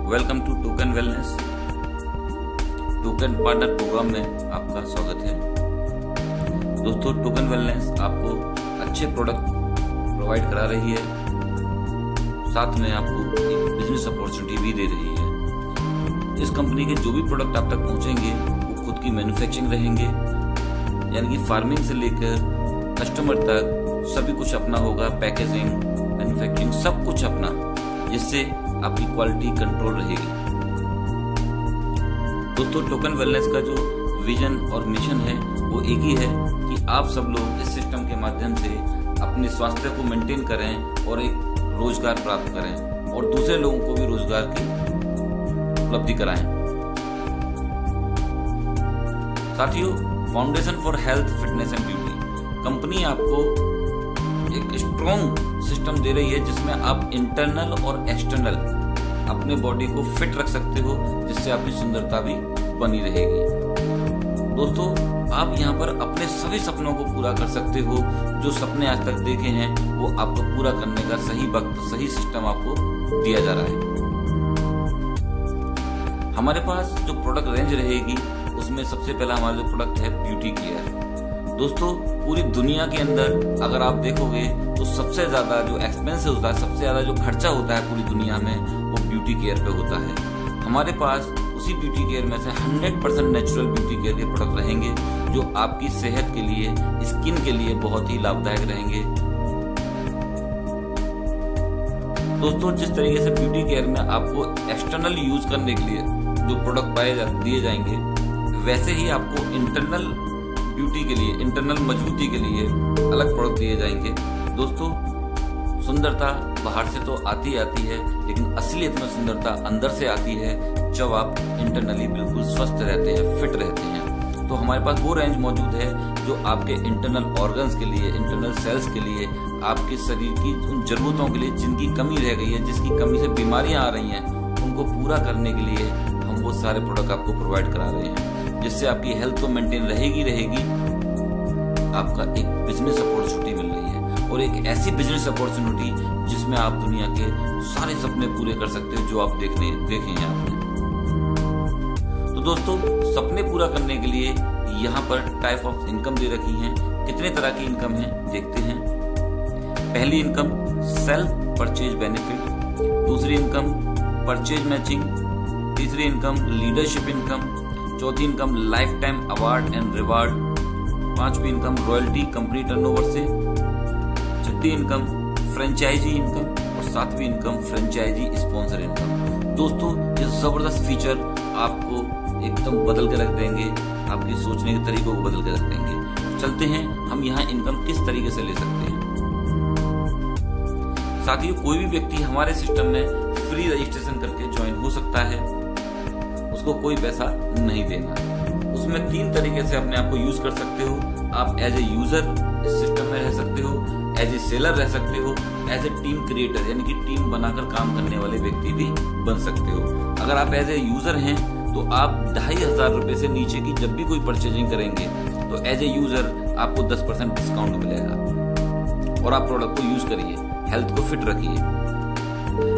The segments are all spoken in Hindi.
Welcome to token wellness. Token partner program में आपका स्वागत है। दोस्तों, टोकन वेलनेस आपको अच्छे प्रोडक्ट प्रोवाइड करा रही है, साथ में आपको एक बिजनेस अपॉर्चुनिटी भी दे रही है। इस कंपनी के जो भी प्रोडक्ट आप तक पहुंचेंगे वो खुद की मैन्युफैक्चरिंग रहेंगे, यानी कि फार्मिंग से लेकर कस्टमर तक सभी कुछ अपना होगा। पैकेजिंग, मैन्युफैक्चरिंग सब कुछ अपना, जिससे आपकी क्वालिटी कंट्रोल रहेगी। दोस्तों, टोकन वेलनेस का जो विजन और मिशन है वो एक ही है कि आप सब लोग इस सिस्टम के माध्यम से अपने स्वास्थ्य को मेंटेन करें और एक रोजगार प्राप्त करें और दूसरे लोगों को भी रोजगार की उपलब्धि कराएं। साथियों, foundation for health, fitness and beauty company आपको एक स्ट्रॉन्ग सिस्टम दे रही है, जिसमें आप इंटरनल और एक्सटर्नल अपने बॉडी को फिट रख सकते हो, जिससे आपकी सुंदरता भी बनी रहेगी। दोस्तों, आप यहाँ पर अपने सभी सपनों को पूरा कर सकते हो। जो सपने आज तक देखे हैं वो आपको पूरा करने का सही वक्त, सही सिस्टम आपको दिया जा रहा है। हमारे पास जो प्रोडक्ट रेंज रहेगी उसमें सबसे पहला हमारा जो प्रोडक्ट है ब्यूटी केयर। दोस्तों, पूरी दुनिया के अंदर अगर आप देखोगे तो सबसे ज्यादा जो एक्सपेंसिव होता है, सबसे ज्यादा जो खर्चा होता है पूरी दुनिया में, वो ब्यूटी केयर पे होता है। हमारे पास उसी ब्यूटी केयर में से 100% नेचुरल ब्यूटी केयर के प्रोडक्ट रहेंगे, जो आपकी सेहत के लिए, स्किन के लिए बहुत ही लाभदायक रहेंगे। दोस्तों, जिस तरीके से ब्यूटी केयर में आपको एक्सटर्नल यूज करने के लिए जो प्रोडक्ट दिए जाएंगे, वैसे ही आपको इंटरनल ब्यूटी के लिए, इंटरनल मजबूती के लिए अलग प्रोडक्ट दिए जाएंगे। दोस्तों, सुंदरता बाहर से तो आती है, लेकिन असलियत में सुंदरता अंदर से आती है जब आप इंटरनली बिल्कुल स्वस्थ रहते हैं, फिट रहते हैं। तो हमारे पास वो रेंज मौजूद है जो आपके इंटरनल ऑर्गन्स के लिए, इंटरनल सेल्स के लिए, आपके शरीर की उन जरूरतों के लिए जिनकी कमी रह गई है, जिसकी कमी से बीमारियां आ रही हैं, उनको पूरा करने के लिए हम वो सारे प्रोडक्ट आपको प्रोवाइड करा रहे हैं, जिससे आपकी हेल्थ तो मेंटेन रहेगी। आपका एक बिजनेस अपॉर्चुनिटी मिल रही है, और एक ऐसी बिजनेस अपॉर्चुनिटी जिसमें आप दुनिया के सारे सपने पूरे कर सकते हो जो आप देखे हैं आपने। तो दोस्तों, सपने पूरा करने के लिए यहाँ पर टाइप ऑफ इनकम दे रखी हैं। कितने तरह की इनकम है देखते हैं। पहली इनकम सेल्फ परचेज बेनिफिट, दूसरी इनकम परचेज मैचिंग, तीसरी इनकम लीडरशिप इनकम, चौथी income life time award and reward, पांचवी इनकम रॉयल्टी कंपनी टर्नओवर से, छठी इनकम फ्रेंचाइजी इनकम और सातवीं इनकम फ्रेंचाइजी स्पॉन्सर इनकम। दोस्तों, ये जबरदस्त फीचर आपको एकदम बदल के रख देंगे, आपके सोचने के तरीकों को बदल के रख देंगे। चलते हैं हम यहाँ इनकम किस तरीके से ले सकते हैं। साथियों, कोई भी व्यक्ति हमारे सिस्टम में फ्री रजिस्ट्रेशन करके ज्वाइन हो सकता है, उसको कोई पैसा नहीं देना है। उसमें 3 तरीके से अपने आप को यूज कर सकते हो। आप एज ए यूजर इस सिस्टम में रह सकते हो, एज ए सेलर रह सकते हो, एज ए टीम क्रिएटर यानी कि टीम बनाकर काम करने वाले व्यक्ति भी बन सकते हो। अगर आप एज ए यूजर हैं तो आप 2500 रुपए से नीचे की जब भी कोई परचेजिंग करेंगे तो एज ए यूजर आपको 10% डिस्काउंट मिलेगा, और आप प्रोडक्ट को यूज करिए, हेल्थ को फिट रखिए।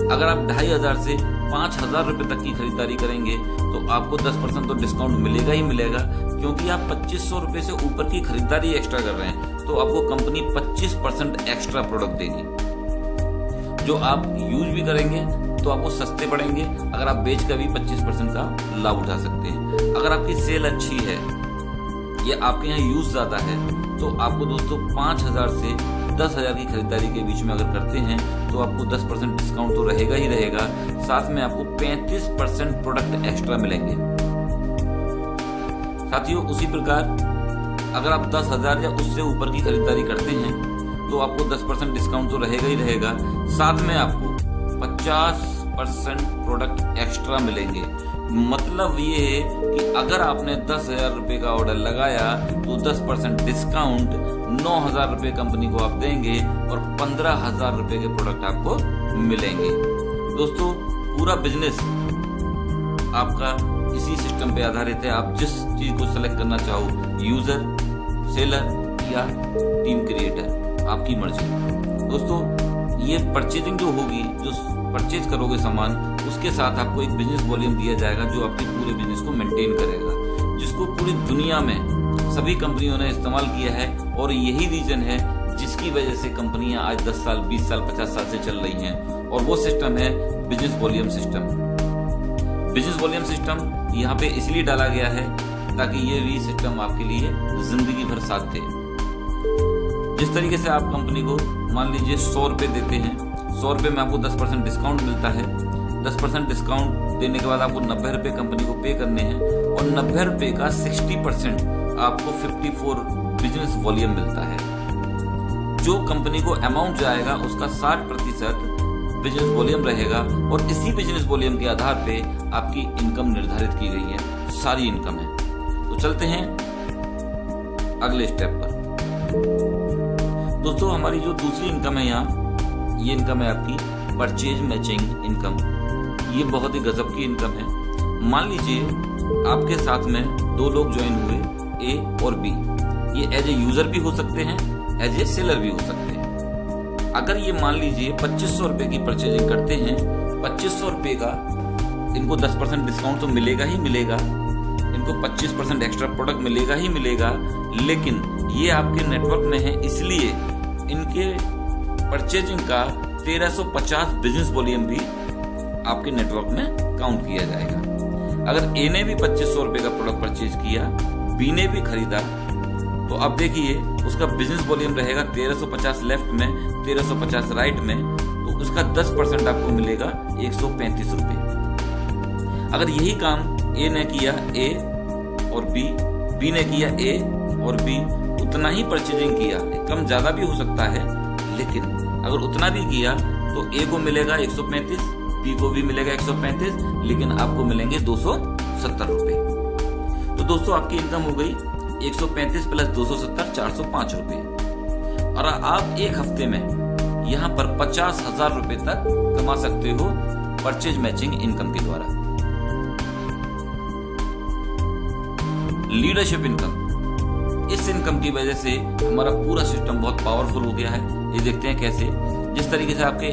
अगर आप 2500 से 5000 रुपए तक की खरीदारी करेंगे तो आपको 10% तो डिस्काउंट मिलेगा ही मिलेगा, क्योंकि आप 2500 रुपए से ऊपर की खरीदारी एक्स्ट्रा कर रहे हैं तो आपको कंपनी 25% एक्स्ट्रा प्रोडक्ट देगी, जो आप यूज भी करेंगे तो आपको सस्ते पड़ेंगे। अगर आप बेच कर भी 25% का लाभ उठा सकते हैं। अगर आपकी सेल अच्छी है या आपके यहाँ यूज ज्यादा है तो आपको दोस्तों 5000 से 10,000 की खरीदारी के बीच में अगर करते हैं तो आपको 10% डिस्काउंट तो रहेगा ही रहेगा, साथ में आपको 35% प्रोडक्ट एक्स्ट्रा मिलेंगे। साथियों, उसी प्रकार अगर आप 10,000 या उससे ऊपर की खरीदारी करते हैं तो आपको 10% डिस्काउंट तो रहेगा ही रहेगा, साथ में आपको 50% प्रोडक्ट एक्स्ट्रा मिलेंगे। मतलब ये है कि अगर आपने 10,000 रुपए का ऑर्डर लगाया तो 10% डिस्काउंट 9,000 रुपए कंपनी को आप देंगे और 15,000 रुपए के प्रोडक्ट आपको मिलेंगे। दोस्तों, पूरा बिजनेस आपका इसी सिस्टम पे आधारित है। आप जिस चीज को सेलेक्ट करना चाहो, यूजर, सेलर या टीम क्रिएटर, आपकी मर्जी। दोस्तों, ये परचेजिंग जो होगी, जो परचेज करोगे सामान, उसके साथ आपको एक बिजनेस वॉल्यूम दिया जाएगा जो आपके पूरे बिजनेस को मेंटेन करेगा, जिसको पूरी दुनिया में सभी कंपनियों ने इस्तेमाल किया है। और यही रीजन है जिसकी वजह से कंपनियां आज 10 साल, 20 साल, 50 साल से चल रही हैं। और वो सिस्टम है business volume system. Business volume system यहाँ पे इसलिए डाला गया है ताकि ये भी सिस्टम आपके लिए जिंदगी भर साथ दे। जिस तरीके से आप कंपनी को मान लीजिए 100 रुपए देते हैं, 100 रुपए में आपको 10% डिस्काउंट मिलता है। 10% डिस्काउंट देने के बाद आपको 90 रुपए कंपनी को पे करने हैं और 90 रुपए का 60% आपको 54 बिजनेस वॉल्यूम मिलता है। जो कंपनी को अमाउंट जाएगा उसका 60% बिजनेस वॉल्यूम रहेगा और इसी बिजनेस वॉल्यूम के आधार पे आपकी इनकम निर्धारित की गई है, सारी इनकम है। तो चलते हैं अगले स्टेप पर। दोस्तों, हमारी जो दूसरी इनकम है यहाँ, ये इनकम है आपकी परचेज मैचिंग इनकम। ये बहुत ही गजब की इनकम है। मान लीजिए आपके साथ में 2 लोग ज्वाइन हुए, ए और बी। ये एज ए यूजर भी हो सकते हैं, एज ए सेलर भी हो सकते हैं। अगर ये मान लीजिए 2500 रुपए की परचेजिंग करते हैं, 2500 रुपए का इनको 10% डिस्काउंट तो मिलेगा ही मिलेगा, इनको 25% एक्स्ट्रा प्रोडक्ट मिलेगा ही मिलेगा। लेकिन ये आपके नेटवर्क में है, इसलिए इनके परचेजिंग का 1350 बिजनेस वॉल्यूम भी आपके नेटवर्क में काउंट किया जाएगा। अगर ए ने भी 2500 रुपए का प्रोडक्ट परचेज किया, बी ने भी खरीदा, तो अब देखिए उसका बिजनेस वॉल्यूम रहेगा 1350 लेफ्ट में, 1350 राइट में, तो उसका 10% आपको मिलेगा 135 रुपए। अगर यही काम ए ने किया, ए और बी ने किया ए और बी, उतना ही परचेजिंग किया, कम ज्यादा भी हो सकता है, लेकिन अगर उतना भी किया तो ए को मिलेगा 135, बी को भी मिलेगा 135, लेकिन आपको मिलेंगे 270 रुपए। तो दोस्तों, आपकी इनकम हो गई 135 प्लस 270, 405 रुपए। और आप एक हफ्ते में यहाँ पर 50,000 रुपए तक कमा सकते हो परचेज मैचिंग इनकम के द्वारा। लीडरशिप इनकम, इस इनकम की वजह से हमारा पूरा सिस्टम बहुत पावरफुल हो गया है। ये देखते हैं कैसे। जिस तरीके से आपके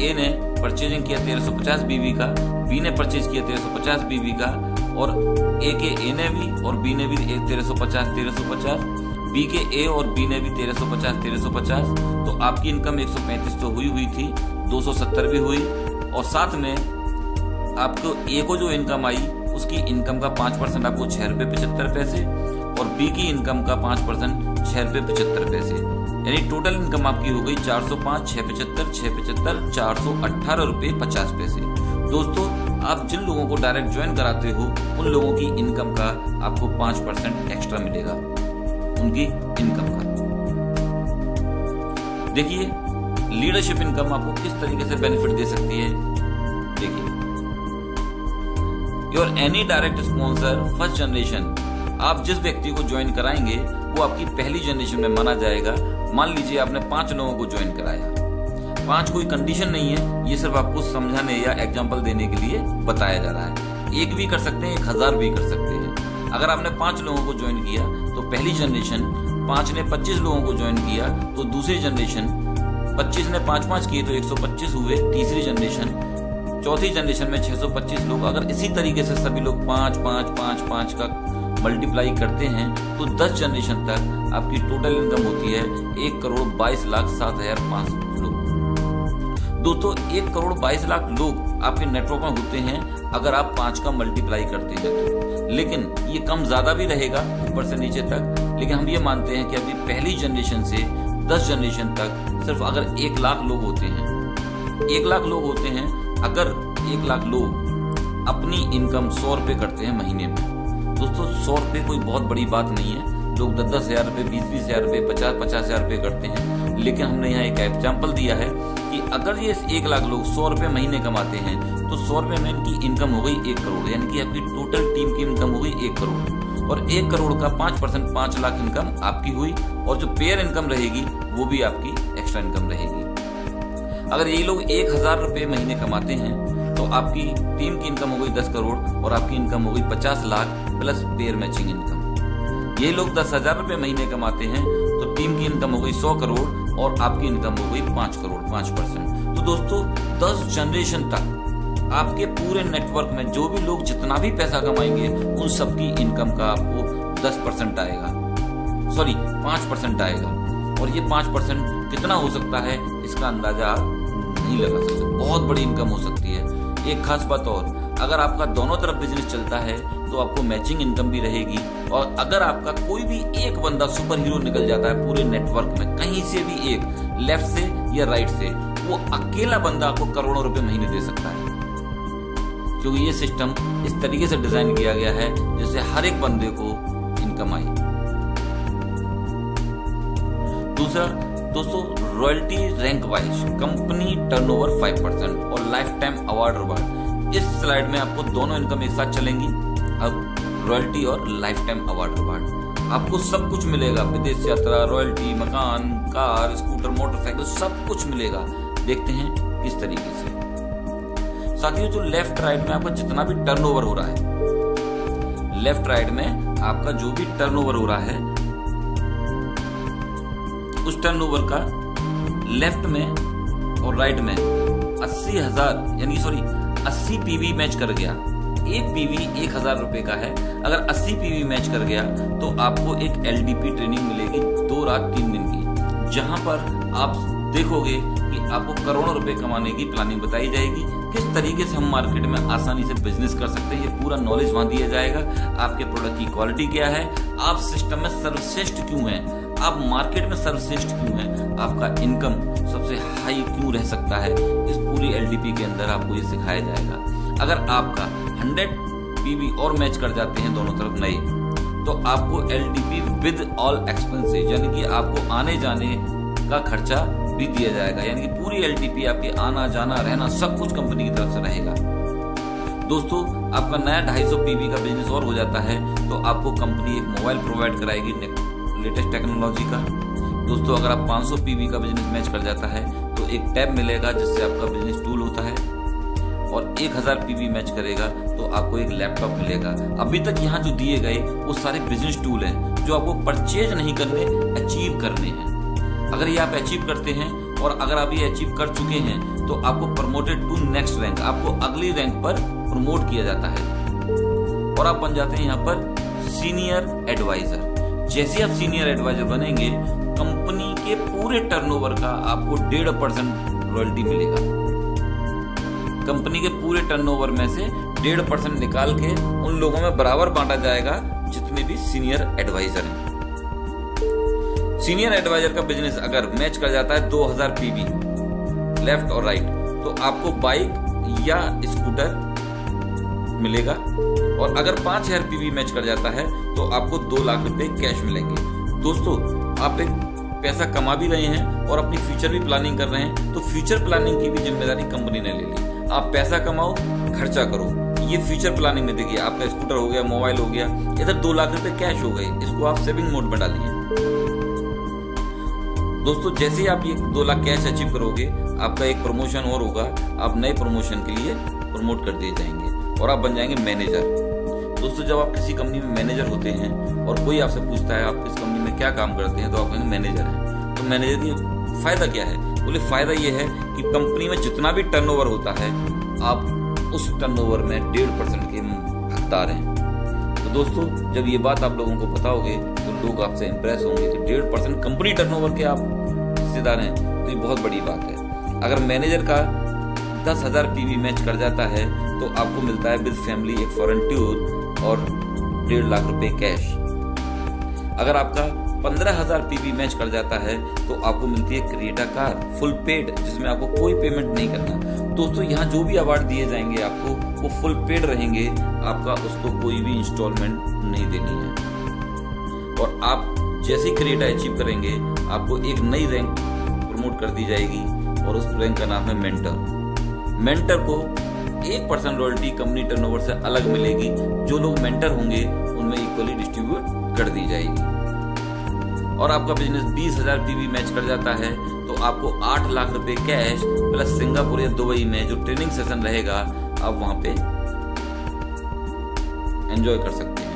ए ने परचेजिंग किया 1350 बीबी का, बी ने परचेज किया 1350 बीबी का, और ए के ए ने भी और बी ने भी 1350, बी के ए और बी ने भी 1350, तो आपकी इनकम 135 तो हुई थी, 270 भी हुई। और साथ में आपको ए को जो इनकम आई उसकी इनकम का 5% आपको 6 रुपए 75 पैसे, और बी की इनकम का 5% 6 रुपए 75 पैसे, यानी टोटल इनकम आपकी हो गई 405, 675, 675, 418 रुपए 50 पैसे। दोस्तों, आप जिन लोगों को डायरेक्ट ज्वाइन कराते हो उन लोगों की इनकम का आपको 5% एक्स्ट्रा मिलेगा उनकी इनकम का। देखिए लीडरशिप इनकम आपको किस तरीके से बेनिफिट दे सकती है। देखिए, your any direct sponsor first generation, आप जिस व्यक्ति को ज्वाइन कराएंगे वो आपकी पहली जनरेशन में माना जाएगा। मान लीजिए आपने 5 लोगों को ज्वाइन कराया, 5 कोई कंडीशन नहीं है, ये सिर्फ आपको समझाने या एग्जांपल देने के लिए बताया जा रहा है। 1 भी कर सकते हैं, 1000 भी कर सकते हैं। अगर आपने 5 लोगों को ज्वाइन किया तो पहली जनरेशन, 5 ने 25 लोगों को ज्वाइन किया तो दूसरी जनरेशन, 25 ने 5-5 किए तो 125 हुए तीसरी जनरेशन, चौथी जनरेशन में 625 लोग। अगर इसी तरीके से सभी लोग 5-5-5-5 का मल्टीप्लाई करते हैं तो 10 जनरेशन तक आपकी टोटल इनकम होती है 1,22,07,500 लोग। दोस्तों, 1,22,00,000 लोग आपके नेटवर्क में होते हैं अगर आप 5 का मल्टीप्लाई करते हैं तो। लेकिन ये कम ज्यादा भी रहेगा ऊपर से नीचे तक, लेकिन हम ये मानते हैं कि अभी पहली जनरेशन से 10 जनरेशन तक सिर्फ अगर 1,00,000 लोग होते हैं, 1,00,000 लोग होते हैं, अगर 1,00,000 लोग अपनी इनकम 100 रुपए करते हैं महीने में, दोस्तों 100 रुपए कोई बहुत बड़ी बात नहीं है। लोग 10,000 रुपए, 20,000 रुपए, 50,000 रुपए करते हैं। लेकिन हमने यहाँ एक एग्जाम्पल दिया है कि अगर ये 1,00,000 लोग 100 रुपए महीने कमाते हैं तो 100 रुपए में इनकी इनकम हो गई 1 करोड़, यानी कि आपकी टोटल टीम की इनकम हो गई 1 करोड़। और 1 करोड़ का 5% 5 लाख इनकम आपकी हुई, और जो पेयर इनकम रहेगी वो भी आपकी एक्स्ट्रा इनकम रहेगी। अगर ये लोग 1,000 रुपए महीने कमाते हैं तो आपकी टीम की इनकम हो गई 10 करोड़ और आपकी इनकम हो गई 50 lakh plus pair matching income. ये लोग 10,000 रुपए महीने कमाते हैं तो टीम की इनकम हो गई 100 करोड़ और आपकी इनकम हो गई 5 करोड़, 5%। तो दोस्तों 10 जनरेशन तक आपके पूरे नेटवर्क में जो भी लोग जितना भी पैसा कमाएंगे उन सबकी इनकम का आपको 10% आएगा, सॉरी 5% आएगा। और ये 5% कितना हो सकता है इसका अंदाजा आप नहीं लगा सकते, बहुत बड़ी इनकम हो सकती है। एक खास बात और, अगर आपका दोनों तरफ बिजनेस चलता है तो आपको मैचिंग इनकम भी रहेगी। और अगर आपका कोई भी एक बंदा सुपर हीरो निकल जाता है पूरे नेटवर्क में, कहीं से भी एक, लेफ्ट से या राइट से, वो अकेला बंदा आपको करोड़ों रुपए महीने दे सकता है, क्योंकि ये सिस्टम इस तरीके से डिजाइन किया गया है जिससे हर एक बंदे को इनकम आए। दूसरा दोस्तों, royalty rank wise company turnover 5% और लाइफ टाइम अवार्ड रिवार्ड। इस स्लाइड में आपको दोनों इनकम एक साथ चलेंगी। अब रॉयल्टी और लाइफ टाइम अवार्ड रिवार्ड, आपको सब कुछ मिलेगा, विदेश यात्रा, रॉयल्टी, मकान, कार, स्कूटर, मोटरसाइकिल, सब कुछ मिलेगा। देखते हैं किस तरीके से। साथियों, जो लेफ्ट राइट में आपका जितना भी टर्नओवर हो रहा है, लेफ्ट राइट में आपका जो भी टर्नओवर हो रहा है, उस टर्नओवर का लेफ्ट में और राइट में 80 पीवी मैच कर गया। एक पीवी 1000 रुपए का है। अगर 80 पीवी मैच कर गया तो आपको एक एलडीपी ट्रेनिंग मिलेगी 2 रात 3 दिन की, जहां पर आप देखोगे कि आपको करोड़ों रुपए कमाने की प्लानिंग बताई जाएगी, किस तरीके से हम मार्केट में आसानी से बिजनेस कर सकते हैं। ये पूरा नॉलेज वहां दिया जाएगा। आपके प्रोडक्ट की क्वालिटी क्या है, आप सिस्टम में सर्वश्रेष्ठ क्यों हैं, आप मार्केट में सर्वश्रेष्ठ क्यों हैं, आपका इनकम सबसे हाई क्यों रह सकता है, इस पूरी एलडीपी के अंदर आपको ये सिखाया जाएगा। अगर आपका 100 पीवी और मैच कर जाते हैं दोनों तरफ नए, तो आपको एलडीपी विद ऑल एक्सपेंसेस, यानी कि आपको आने जाने का खर्चा भी दिया जाएगा, यानी कि पूरी एलडीपी आपके आना जाना रहना सब कुछ कंपनी की तरफ से रहेगा। दोस्तों, आपका नया 250 पीवी का बिजनेस और हो जाता है तो आपको कंपनी एक मोबाइल प्रोवाइड कराएगी लेटेस्ट टेक्नोलॉजी का। दोस्तों, अगर आप 500 पीवी का बिजनेस मैच कर जाता है तो एक टैब मिलेगा जिससे आपका बिजनेस टूल होता है, और 1000 पीवी मैच करेगा तो आपको एक लैपटॉप मिलेगा। अभी तक यहाँ जो दिए गए वो सारे बिजनेस टूल हैं जो आपको परचेज नहीं करने, अचीव करने हैं। अगर ये आप अचीव करते हैं और अगर आप ये अचीव कर चुके हैं तो आपको प्रमोटेड टू नेक्स्ट रैंक, आपको अगली रैंक पर प्रमोट किया जाता है और आप बन जाते हैं यहाँ पर सीनियर एडवाइजर। जैसे आप सीनियर एडवाइजर बनेंगे, कंपनी के पूरे टर्नओवर का आपको 1.5% रॉयल्टी मिलेगा। कंपनी के पूरे टर्नओवर में से 1.5% निकाल के उन लोगों में बराबर बांटा जाएगा जितने भी सीनियर एडवाइजर हैं। सीनियर एडवाइजर का बिजनेस अगर मैच कर जाता है 2000 पीवी लेफ्ट और राइट, तो आपको बाइक या स्कूटर मिलेगा, और अगर 5000 पीवी मैच कर जाता है तो आपको 2 लाख रुपए कैश मिलेंगे। दोस्तों, आप एक पैसा कमा भी रहे हैं और अपनी फ्यूचर भी प्लानिंग कर रहे हैं, तो फ्यूचर प्लानिंग की भी जिम्मेदारी कंपनी ने ले ली। आप पैसा कमाओ, खर्चा करो, ये फ्यूचर प्लानिंग में देखिए। आपका स्कूटर हो गया, मोबाइल हो गया, इधर 2 लाख रुपए कैश हो गए, इसको आप सेविंग मोड में डालिए। दोस्तों, जैसे ही आप ये 2 लाख कैश अचीव करोगे, आपका एक प्रमोशन और होगा, आप नए प्रमोशन के लिए प्रमोट कर दिए जाएंगे और आप बन जाएंगे मैनेजर। दोस्तों, जब आप किसी कंपनी में मैनेजर होते हैं और कोई आपसे पूछता है आप इस कंपनी में क्या काम करते हैं, तो आप कहेंगे मैनेजर है। तो मैनेजर की फायदा क्या है? बोले फायदा ये है कि कंपनी में जितना भी टर्नओवर होता है, आप उस टर्नओवर में 1.5% के हकदार हैं। तो दोस्तों, जब ये बात आप लोगों को बताओगे तो लोग आपसे इंप्रेस होंगे कि 1.5% कंपनी टर्नओवर के आप हिस्सेदार हैं, तो ये बहुत बड़ी बात है। अगर मैनेजर का 10,000 पीवी मैच कर जाता है तो आपको मिलता है विद फैमिली एक फॉरेन टूर और 1.5 लाख रुपए कैश। अगर आपका 15,000 पीवी मैच कर जाता है तो आपको मिलती है क्रिएटा कार फुल पेड, जिसमें आपको कोई पेमेंट नहीं करना। दोस्तों, यहाँ जो भी अवार्ड दिए जाएंगे आपको वो फुल पेड रहेंगे, आपका उसको कोई भी इंस्टॉलमेंट नहीं देनी है। और आप जैसे ही क्रिएटा अचीव करेंगे, आपको एक नई रैंक प्रमोट कर दी जाएगी और उस रैंक का नाम है मेंटर। मेंटर को 1% रॉयल्टी कंपनी टर्नओवर से अलग मिलेगी। जो लोग मेंटर होंगे उनमें इक्वली डिस्ट्रीब्यूट कर दी जाएगी। और आपका बिजनेस 20,000 पीवी मैच कर जाता है तो आपको 8 लाख रुपए कैश प्लस सिंगापुर या दुबई में जो ट्रेनिंग सेशन रहेगा, आप वहां पे एंजॉय कर सकते हैं।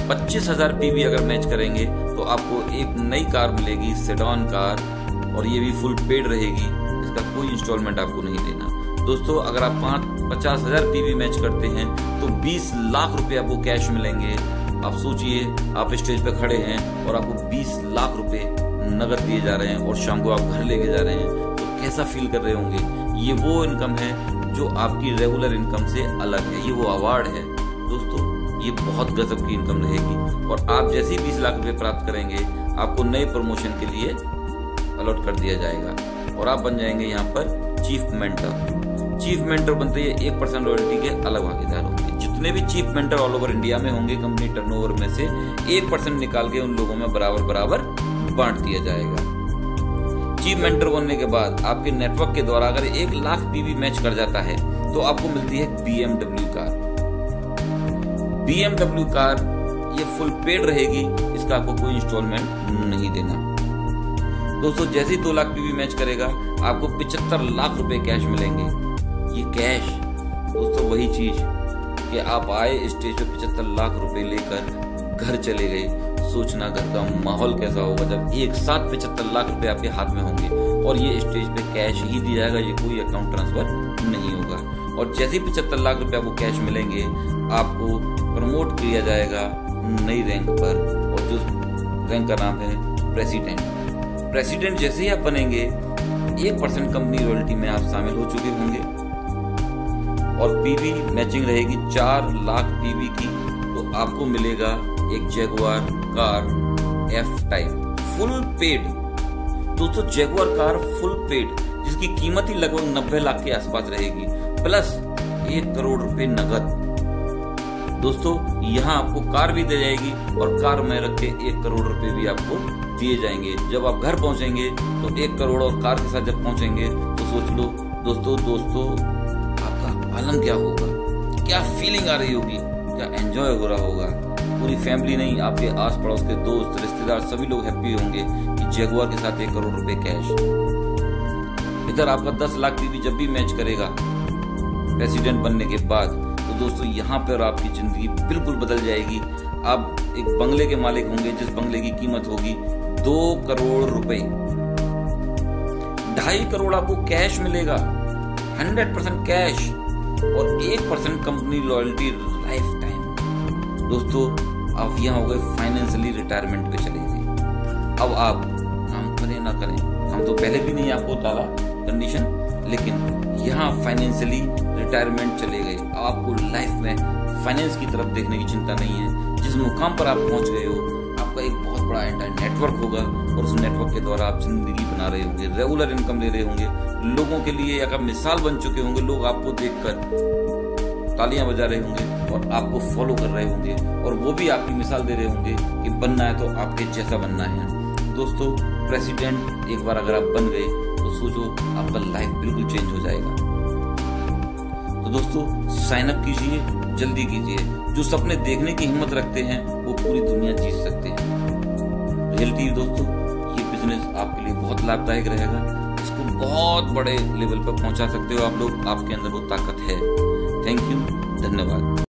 25,000 पीवी अगर मैच करेंगे तो आपको एक नई कार मिलेगी, सेडॉन कार, और ये भी फुल पेड रहेगी, इसका कोई इंस्टॉलमेंट आपको नहीं देना। दोस्तों अगर आप 50,000 पीवी मैच करते हैं तो 20 लाख रुपए आपको कैश मिलेंगे। आप सोचिए, आप स्टेज पे खड़े हैं और आपको 20 लाख रुपए नगद दिए जा रहे हैं और शाम को आप घर लेके जा रहे हैं, तो कैसा फील कर रहे होंगे। ये वो इनकम है जो आपकी रेगुलर इनकम से अलग है, ये वो अवार्ड है दोस्तों, ये बहुत गजब की इनकम रहेगी। और आप जैसे ही 20 लाख रुपए प्राप्त करेंगे, आपको नए प्रमोशन के लिए अलॉट कर दिया जाएगा और आप बन जाएंगे यहाँ पर चीफ मेंटर। चीफ मेंटर बनते ही 1% रॉयल्टी के अलग भागीदार होंगे। जितने भी chief mentor all over India में होंगे, कंपनी टर्नओवर में से 1% निकाल के उन लोगों में बराबर बराबर बांट दिया जाएगा। चीफ मेंटर बनने के बाद आपके नेटवर्क के द्वारा अगर 1 लाख पीवी मैच कर जाता है तो आपको मिलती है BMW कार। BMW कार ये फुल पेड रहेगी, इसका आपको कोई इंस्टॉलमेंट नहीं देना। दोस्तों जैसे ही 2 लाख पीवी मैच करेगा, आपको 75 लाख रुपए कैश मिलेंगे। ये कैश दोस्तों वही चीज कि आप आए स्टेज पे 75 लाख रुपए लेकर घर चले गए, सोचना घर का माहौल कैसा होगा जब एक साथ 75 लाख रुपए आपके हाथ में होंगे और ये स्टेज पे कैश ही दिया जाएगा, ये कोई अकाउंट ट्रांसफर नहीं होगा। और जैसे ही 75 लाख रुपए आपको कैश मिलेंगे, आपको प्रमोट किया जाएगा नई रैंक पर, और जो रैंक का नाम है प्रेसिडेंट। जैसे ही आप बनेंगे 1% कंपनी रॉयल्टी में आप शामिल हो चुके होंगे और पीवी मैचिंग रहेगी 4 लाख पीवी की, तो आपको मिलेगा एक Jaguar car F type full paid. दोस्तों जैगुआर कार फुल पेड जिसकी कीमत ही लगभग 90 लाख के आसपास रहेगी, प्लस 1 करोड़ रुपए नगद। दोस्तों यहाँ आपको कार भी दे जाएगी और कार में रख के 1 करोड़ रुपए भी आपको दिए जाएंगे। जब आप घर पहुंचेंगे तो 1 करोड़ और कार के साथ जब पहुंचेंगे तो सोच लो दोस्तों आपका आलम क्या होगा, क्या फीलिंग आ रही होगी, क्या एंजॉय हो रहा होगा। पूरी फैमिली नहीं, आपके आस पड़ोस के दोस्त रिश्तेदार सभी लोग हैप्पी होंगे कि जैगुआर के साथ 1 करोड़ रुपए कैश। इधर आपका 10 लाख पीवी जब भी मैच करेगा प्रेसिडेंट बनने के बाद, तो दोस्तों यहाँ पर आपकी जिंदगी बिल्कुल बदल जाएगी। आप एक बंगले के मालिक होंगे जिस बंगले की कीमत होगी 2 करोड़ रुपए। 2.5 करोड़ आपको कैश मिलेगा, 100% कैश और 1% कंपनी लॉयल्टी लाइफ टाइम। दोस्तों आप यहाँ हो गए फाइनेंशियली रिटायरमेंट पे चले गए। अब आप काम करें ना करें, हम तो पहले भी नहीं आपको डाला कंडीशन, लेकिन यहाँ फाइनेंशियली रिटायरमेंट चले गए। आपको लाइफ में फाइनेंस की तरफ देखने की चिंता नहीं है। जिस मुकाम पर आप पहुंच गए हो, आपका एक बहुत बड़ा एंटायर नेटवर्क होगा और उस नेटवर्क के द्वारा आप जिंदगी बना रहे होंगे, रेगुलर इनकम ले रहे होंगे, लोगों के लिए एक मिसाल बन चुके होंगे। लोग आपको देखकर तालियां बजा रहे होंगे और आपको फॉलो कर रहे होंगे और वो भी आपकी मिसाल दे रहे होंगे कि बनना है तो आपके जैसा बनना है। दोस्तों प्रेसिडेंट एक बार अगर आप बन गए तो सोचो आपका लाइफ बिल्कुल चेंज हो जाएगा। तो दोस्तों साइन अप कीजिए, जल्दी कीजिए। जो सपने देखने की हिम्मत रखते हैं वो पूरी दुनिया जीत सकते हैं। रियलिटी दोस्तों, ये बिजनेस आपके लिए बहुत लाभदायक रहेगा। इसको बहुत बड़े लेवल पर पहुंचा सकते हो आप लोग, आपके अंदर वो ताकत है। थैंक यू, धन्यवाद।